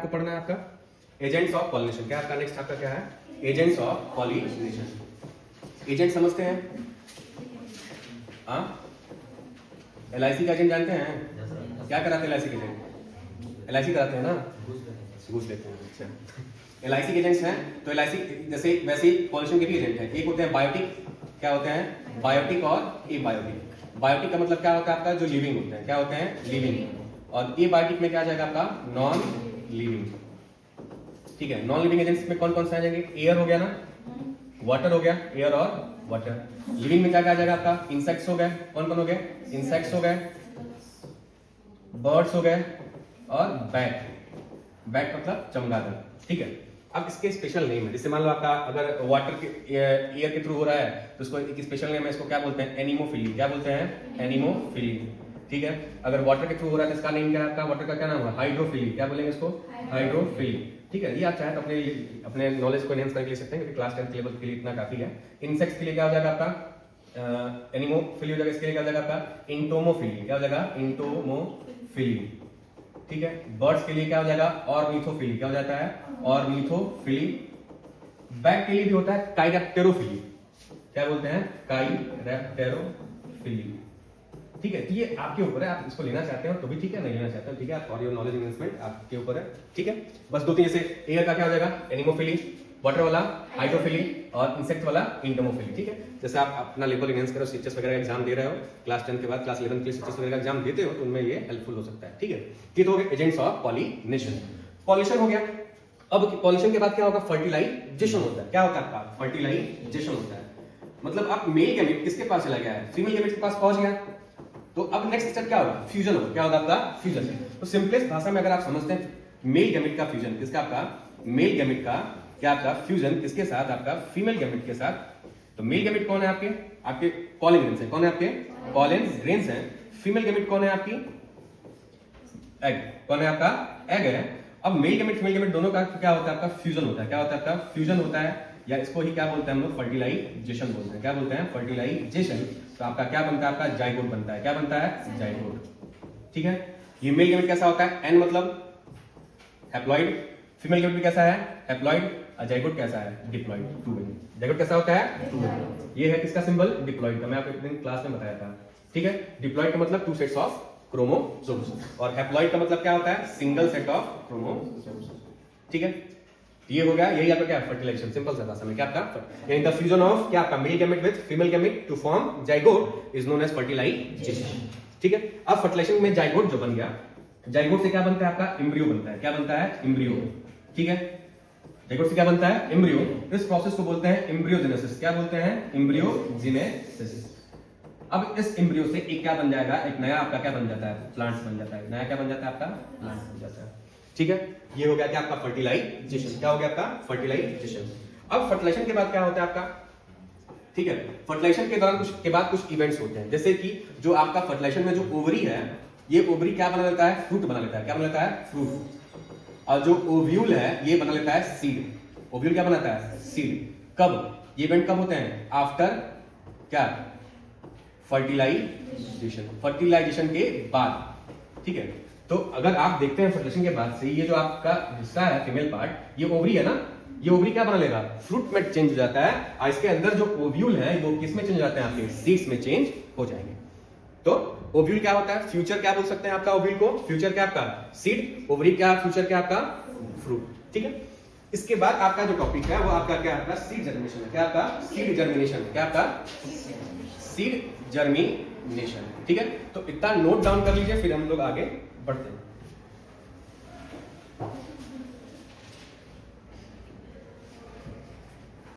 आपको पढ़ना है आपका एजेंट्स ऑफ पॉलिनेशन। क्या आपका नेक्स्ट आपका क्या है? Agents of pollination. एजेंट समझते हैं? हाँ, LIC का एजेंट जानते हैं? क्या कराते हैं LIC के एजेंट? LIC कराते हैं ना, घूस लेते हैं। अच्छा, LIC के एजेंट्स हैं तो LIC जैसे वैसे ही पॉलिनेशन के भी एजेंट है। एक होते हैं बायोटिक, क्या होते हैं? बायोटिक और ए बायोटिक। बायोटिक का मतलब क्या होता है आपका? जो लिविंग होते हैं। क्या होते हैं? लिविंग। और ए बायोटिक में क्या आ जाएगा आपका? Non living. ठीक है, नॉन लिविंग एजेंट्स में कौन कौन से आ जाएंगे? एयर हो गया ना, वाटर हो गया, एयर और वाटर। लिविंग में क्या क्या आ जाएगा आपका? इंसेक्ट्स हो गए। कौन कौन हो गए? इंसेक्ट्स हो गए, बर्ड्स हो गए और बैट। बैट मतलब चमगादड़। ठीक है, अब इसके स्पेशल नेम है। जैसे मान लो आपका अगर वाटर के एयर के थ्रू हो रहा है तो इसको एक स्पेशल नेम है, इसको क्या बोलते हैं? एनिमोफिली। क्या बोलते हैं? एनिमोफिली। ठीक है, अगर वाटर के थ्रू हो रहा है तो इसका नेम क्या है आपका? वाटर का क्या नाम है? हाइड्रोफिली। क्या बोलेंगे इसको? हाइड्रोफिली। ठीक है, ये आप चाहे तो अपने नॉलेज को एनहेंस करके ले सकते हैं, क्योंकि क्लास 10 लेवल के लिए इतना काफी है। इंसेक्ट्स के लिए क्या हो जाएगा आपका? एनिमोफिली हो जाएगा। इसके लिए क्या हो जाएगा आपका? इंटोमोफिली। क्या हो जाएगा? इंटोमोफिली। ठीक है, बर्ड्स के लिए क्या हो जाएगा? ऑर्निथोफिली। क्या हो जाता है? ऑर्निथोफिली। बैट के लिए भी होता है काइरेप्टेरोफिली। क्या बोलते हैं? काइरेप्टेरोफिली। ठीक है, तो ये आपके ऊपर है, आप इसको लेना चाहते हो तो भी ठीक है, नहीं लेना चाहते हो ठीक है, फॉर योर नॉलेज इन्वेस्टमेंट आपके ऊपर है। ठीक है, बस दो तीन जैसे एयर का क्या हो जाएगा? एनिमोफिली, वाटर वाला हाइड्रोफिली और इंसेक्ट वाला इंटोमोफिली। ठीक है, जैसे आप अपना लेवल इनहेंस करो, सीएचएस वगैरह एग्जाम दे रहे हो, क्लास 10 के बाद क्लास 11 के लिए सीएचएस वगैरह एग्जाम देते हो तो उनमें ये हेल्पफुल हो सकता है। ठीक है, ये तो हो गए एजेंट्स ऑफ पॉलिनेशन। पॉलिनेशन हो गया। अब पॉलिनेशन के बाद क्या होगा? फर्टिलाइजेशन होता है। क्या होता है आपका? फर्टिलाइजेशन होता है। मतलब आप मेल गैमेट किसके पास चला गया है? फीमेल गैमेट के पास पहुंच गया, तो अब नेक्स्ट स्टेप क्या होगा? फ्यूजन होगा। क्या होगा आपका? फ्यूजन। तो सिंपलेस्ट भाषा में अगर आप समझते हैं, मेल गैमेट का फ्यूजन किसका? आपका मेल गैमेट का क्या आपका फ्यूजन किसके साथ? आपका फीमेल गैमेट के साथ। तो मेल गैमेट कौन है आपके? आपके पॉलन ग्रेन्स है। कौन है आपके? पॉलन ग्रेन्स है। फीमेल गैमेट कौन है आपकी? एग। कौन है आपका? एग है। अब मेल गैमेट फीमेल गैमेट दोनों का क्या होता है? आपका फ्यूजन होता है। क्या होता है आपका? फ्यूजन होता है, या इसको ही क्या बोलते हैं हम लोग? फर्टिलाइजेशन बोलते हैं। क्या बोलते हैं? फर्टिलाइजेशन। तो आपका क्या बनता है? आपका जाइगोट बनता है। क्या बनता है? जाइगोट। ठीक है, ये मेल गैमेट कैसा होता है? एन मतलब हैप्लॉइड। फीमेल गैमेट कैसा है? हैप्लॉइड। जाइगोट कैसा है? Diploid, to wing. जाइगोट कैसा होता है? टू विंग। ये है किसका सिंबल? डिप्लॉइड का। मैं आपको एक दिन क्लास में बताया था। ठीक है, डिप्लॉइड का मतलब टू सेट्स ऑफ क्रोमोसोम्स और हैप्लॉइड का मतलब क्या होता है? Single set of chromosomes. ठीक है, ये हो गया। यही आपका क्या? फर्टिलाइजेशन। सिंपल सा भाषा में क्या आपका? यानी द फ्यूजन ऑफ क्या आपका? Male gamete with female gamete to form zygote is known as fertilisation. ठीक है, अब फर्टिलाइजेशन में जाइगोट जो बन गया, जाइगोट से क्या बनता है? आपका एम्ब्रियो बनता है। क्या बनता है? एम्ब्रियो। ठीक है, जाइगोट से क्या बनता है? एम्ब्रियो। इस प्रोसेस को बोलते हैं एम्ब्रियोजेनेसिस। क्या बोलते हैं? एम्ब्रियोजेनेसिस। अब इस एम्ब्रियो से एक क्या बन जाएगा? एक नया आपका क्या बन जाता है? प्लांट बन जाता है। नया क्या बन जाता है? आपका प्लांट बन जाता है। ठीक है, ये हो गया क्या आपका? फर्टिलाइजेशन। क्या हो गया आपका? फर्टिलाइजेशन। अब फर्टिलाइजेशन के बाद क्या होता है आपका? ठीक है, फर्टिलाइजेशन के दौरान कुछ के बाद कुछ इवेंट्स होते हैं, जैसे कि जो आपका फर्टिलाइजेशन में जो ओवरी है, ये ओवरी क्या बना लेता है? फ्रूट बना लेता है। क्या बना लेता है? फ्रूट। और जो ओव्यूल है ये बना लेता है सीड। ओव्यूल क्या बनाता है? सीड। कब? ये इवेंट कब होते हैं? आफ्टर क्या? फर्टिलाइजेशन। फर्टिलाइजेशन के बाद। ठीक है, तो अगर आप देखते हैं फर्टिलाइजेशन के बाद से ये जो आपका हिस्सा है फीमेल पार्ट, ये ओवरी है ना, ये ओवरी क्या बना लेगा? फ्रूट में चेंज हो जाता है और इसके अंदर जो ओव्यूल है वो किस में चेंज हो जाते हैं? आपके सीड्स में चेंज हो जाएंगे। तो ओव्यूल क्या होता है? फ्यूचर क्या बोल सकते हैं आपका ओव्यूल को? फ्यूचर क्या आपका? सीड। ओवरी क्या? फ्यूचर क्या आपका? फ्रूट। ठीक है, इसके बाद आपका जो टॉपिक है वो आपका क्या? आपका सीड जर्मिनेशन है। क्या आपका? Seed germination. क्या आपका? Seed germination. ठीक है, तो इतना नोट डाउन कर लीजिए, फिर हम लोग आगे बढ़ते हैं।